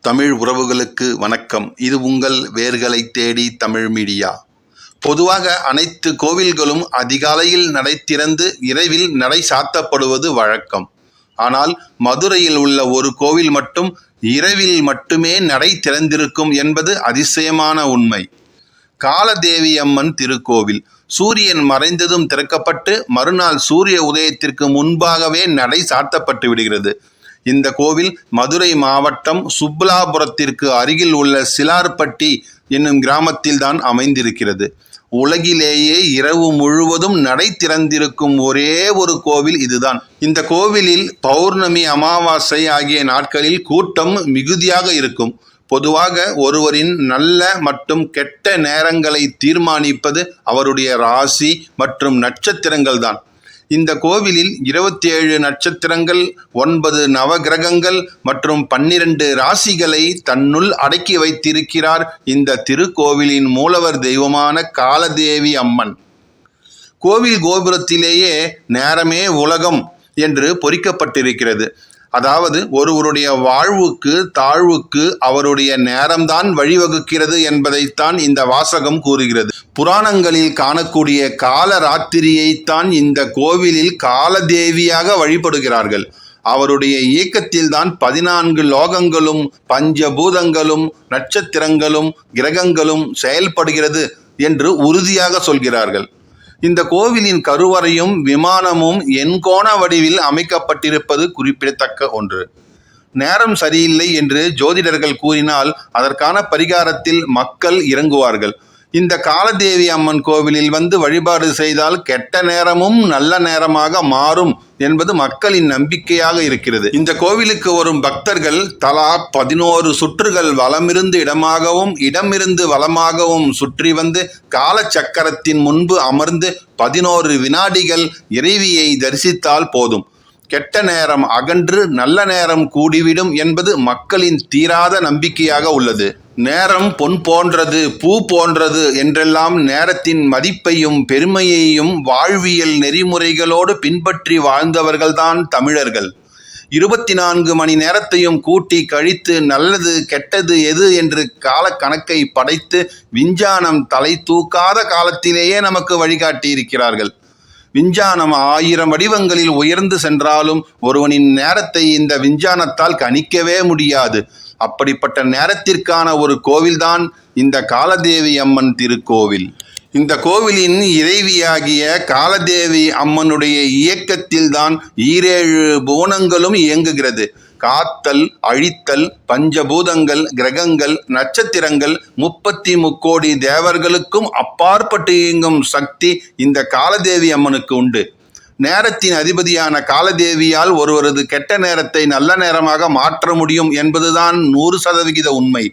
தமிழ் உறவுகளுக்கு வணக்கம். இது உங்கள் வேர்களை தேடி தமிழ் மீடியா. பொதுவாக அனைத்து கோவில்களும் அதிகாலையில் நடை திறந்து இரவில் நடை சாத்தப்படுவது வழக்கம். ஆனால் மதுரையில் உள்ள ஒரு கோவில் மட்டும் இரவில் மட்டுமே நடை திறந்திருக்கும் என்பது அதிசயமான உண்மை. காலதேவி அம்மன் திருக்கோவில் சூரியன் மறைந்ததும் திறக்கப்பட்டு மறுநாள் சூரிய உதயத்திற்கு முன்பாகவே நடை சாத்தப்பட்டு விடுகிறது. இந்த கோவில் மதுரை மாவட்டம் சுப்பலாபுரத்திற்கு அருகில் உள்ள சிலார்பட்டி என்னும் கிராமத்தில் தான் அமைந்திருக்கிறது. உலகிலேயே இரவு முழுவதும் நடை திறந்திருக்கும் ஒரே ஒரு கோவில் இதுதான். இந்த கோவிலில் பௌர்ணமி, அமாவாசை ஆகிய நாட்களில் கூட்டம் மிகுதியாக இருக்கும். பொதுவாக ஒருவரின் நல்ல மற்றும் கெட்ட நேரங்களை தீர்மானிப்பது அவருடைய ராசி மற்றும் நட்சத்திரங்கள் தான். இந்த கோவிலில் 27 நட்சத்திரங்கள், 9 நவகிரகங்கள் மற்றும் 12 ராசிகளை தன்னுள் அடக்கி வைத்திருக்கிறார் இந்த திருக்கோவிலின் மூலவர் தெய்வமான காலதேவி அம்மன். கோவில் கோபுரத்திலேயே நேரமே உலகம் என்று பொறிக்கப்பட்டிருக்கிறது. அதாவது ஒருவருடைய வாழ்வுக்கு தாழ்வுக்கு அவருடைய நேரம்தான் வழிவகுக்கிறது என்பதைத்தான் இந்த வாசகம் கூறுகிறது. புராணங்களில் காணக்கூடிய கால ராத்திரியைத்தான் இந்த கோவிலில் காலதேவியாக வழிபடுகிறார்கள். அவருடைய இயக்கத்தில்தான் 14 லோகங்களும் பஞ்சபூதங்களும் நட்சத்திரங்களும் கிரகங்களும் செயல்படுகிறது என்று உறுதியாக சொல்கிறார்கள். இந்த கோவிலின் கருவறையும் விமானமும் எண்கோண வடிவில் அமைக்கப்பட்டிருப்பது குறிப்பிடத்தக்க ஒன்று. நேரம் சரியில்லை என்று ஜோதிடர்கள் கூறினால் அதற்கான பரிகாரத்தில் மக்கள் இறங்குவார்கள். இந்த காலதேவி அம்மன் கோவிலில் வந்து வழிபாடு செய்தால் கெட்ட நேரமும் நல்ல நேரமாக மாறும் என்பது மக்களின் நம்பிக்கையாக இருக்கிறது. இந்த கோவிலுக்கு வரும் பக்தர்கள் தலா 11 சுற்றுகள் வலமிருந்து இடமாகவும் இடமிருந்து வலமாகவும் சுற்றி வந்து காலச்சக்கரத்தின் முன்பு அமர்ந்து 11 வினாடிகள் இறைவியை தரிசித்தால் போதும். கெட்ட நேரம் அகன்று நல்ல நேரம் கூடிவிடும் என்பது மக்களின் தீராத நம்பிக்கையாக உள்ளது. நேரம் பொன் போன்றது, பூ போன்றது என்றெல்லாம் நேரத்தின் மதிப்பையும் பெருமையையும் வாழ்வியல் நெறிமுறைகளோடு பின்பற்றி வாழ்ந்தவர்கள்தான் தமிழர்கள். 24 மணி நேரத்தையும் கூட்டி கழித்து நல்லது கெட்டது எது என்று கால கணக்கை படைத்து விஞ்ஞானம் தலை தூக்காத காலத்திலேயே நமக்கு வழிகாட்டி இருக்கிறார்கள். விஞ்ஞானம் 1000 வடிவங்களில் உயர்ந்து சென்றாலும் ஒருவனின் நேரத்தை இந்த விஞ்ஞானத்தால் கணிக்கவே முடியாது. அப்படிப்பட்ட நேரத்திற்கான ஒரு கோவில்தான் இந்த காலதேவி அம்மன் திருக்கோவில். இந்த கோவிலின் இறைவியாகிய காலதேவி அம்மனுடைய இயக்கத்தில்தான் 17 புவனங்களும் இயங்குகிறது. காத்தல், அழித்தல், பஞ்சபூதங்கள், கிரகங்கள், நட்சத்திரங்கள், 33 கோடி தேவர்களுக்கும் அப்பாற்பட்டு இயங்கும் சக்தி இந்த காலதேவி அம்மனுக்கு உண்டு. நேரத்தின் அதிபதியான காலதேவியால் ஒருவரது கெட்ட நேரத்தை நல்ல நேரமாக மாற்ற முடியும் என்பதுதான் 100% உண்மை.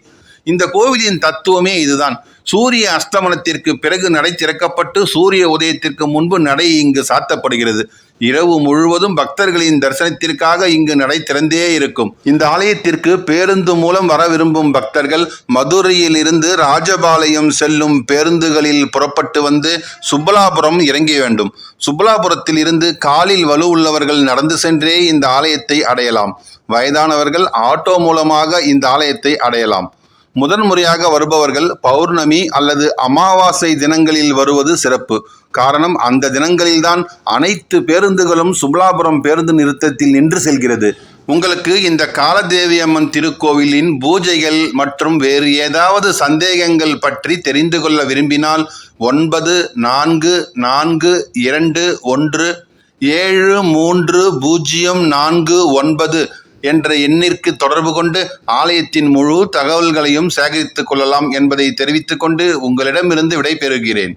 இந்த கோவிலின் தத்துவமே இதுதான். சூரிய அஸ்தமனத்திற்கு பிறகு நடை திறக்கப்பட்டு சூரிய உதயத்திற்கு முன்பு நடை இங்கு சாத்தப்படுகிறது. இரவு முழுவதும் பக்தர்களின் தரிசனத்திற்காக இங்கு நடை திறந்தே இருக்கும். இந்த ஆலயத்திற்கு பேருந்து மூலம் வர விரும்பும் பக்தர்கள் மதுரையில் இருந்து ராஜபாளையம் செல்லும் பேருந்துகளில் புறப்பட்டு வந்து சுப்பலாபுரம் இறங்க வேண்டும். சுப்பலாபுரத்தில் இருந்து காலில் வலு உள்ளவர்கள் நடந்து சென்றே இந்த ஆலயத்தை அடையலாம். வயதானவர்கள் ஆட்டோ மூலமாக இந்த ஆலயத்தை அடையலாம். முதன்முறையாக வருபவர்கள் பௌர்ணமி அல்லது அமாவாசை தினங்களில் வருவது சிறப்பு. காரணம், அந்த தினங்களில்தான் அனைத்து பேருந்துகளும் சுப்பலாபுரம் பேருந்து நிறுத்தத்தில் நின்று செல்கிறது. உங்களுக்கு இந்த காலதேவி அம்மன் திருக்கோவிலின் பூஜைகள் மற்றும் வேறு ஏதாவது சந்தேகங்கள் பற்றி தெரிந்து கொள்ள விரும்பினால் 9441730449 என்ற எண்ணிற்கு தொடர்பு கொண்டு ஆலயத்தின் முழு தகவல்களையும் சேகரித்துக் கொள்ளலாம் என்பதை தெரிவித்துக் கொண்டு உங்களிடமிருந்து விடைபெறுகிறேன்.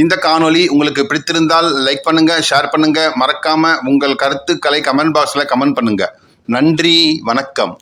இந்த காணொளி உங்களுக்கு பிடித்திருந்தால் லைக் பண்ணுங்க, ஷேர் பண்ணுங்க, மறக்காம உங்கள் கருத்துக்களை கமெண்ட் பாக்ஸ்ல கமெண்ட் பண்ணுங்க. நன்றி, வணக்கம்.